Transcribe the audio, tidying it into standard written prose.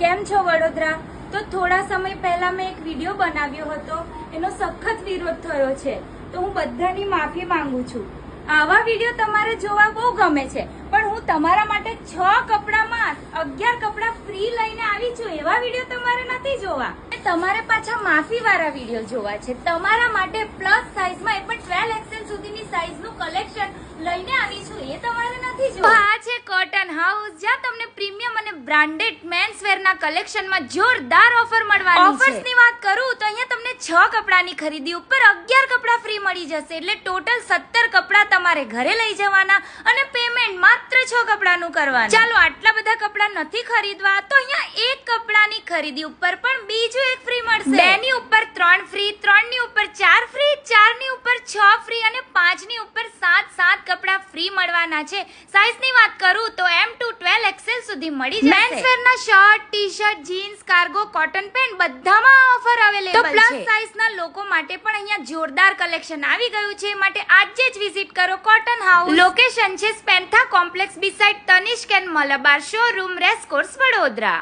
કેમ છો વડોદરા? તો થોડા સમય પહેલા મેં એક વિડીયો બનાવ્યો હતો, એનો સખત વિરોધ થયો છે, તો હું બધાની માફી માંગુ છું. આવા વિડીયો તમારે જોવા બહુ ગમે છે, પણ હું તમારા માટે 6 કપડામાં 11 કપડા ફ્રી લઈને આવી છું. એવા વિડીયો તમારે નથી જોવા. તમારે પાછા માફી વાળા વિડીયો જોવા છે. તમારા માટે પ્લસ સાઈઝમાં એ પણ 12 XL સુધીની સાઈઝનું કલેક્શન લઈને આવી છું. એ તમારે નથી જોવા. આ છે કોટન હાઉસ, જ્યાં તમને પ્રીમિયમ અને બ્રાન્ડેડ મેન્સ વેરના કલેક્શનમાં જોરદાર ઓફર મળવાની છે. ઓફર્સની વાત કરું તો અહીંયા તમને 6 કપડાની ખરીદી ઉપર 11 કપડા ફ્રી મળી જશે. એટલે ટોટલ 17 કપડા તમારે ઘરે લઈ જવાના અને પેમેન્ટ માત્ર 6 કપડાનું કરવાનું. ચાલો, આટલા બધા કપડા નથી ખરીદવા તો અહીંયા એક કપડાની ખરીદી ઉપર પણ બીજું એક ફ્રી મળશે. 2 ની ઉપર 3 ફ્રી, 3 ની ઉપર 4 ફ્રી, 4 ની ઉપર 6 ફ્રી અને 5 ની ઉપર 7 કપડા ફ્રી મળવાના છે. સાઈઝની વાત કરું તો M to 12 XL સુધી મળી જશે. મેન્સ વેરના shirt, T-shirt, jeans, cargo, cotton pant બધામાં ઓફર અવેલેબલ છે. તો પ્લસ સાઈઝના લોકો માટે પણ અહીંયા જોરદાર કલેક્શન આવી ગયું છે. માટે આજે જ વિઝિટ કરો કોટન હાઉસ. લોકેશન છે સ્પેન્થા complex beside Tanishq and Malabar showroom, racecourse, Vadodara.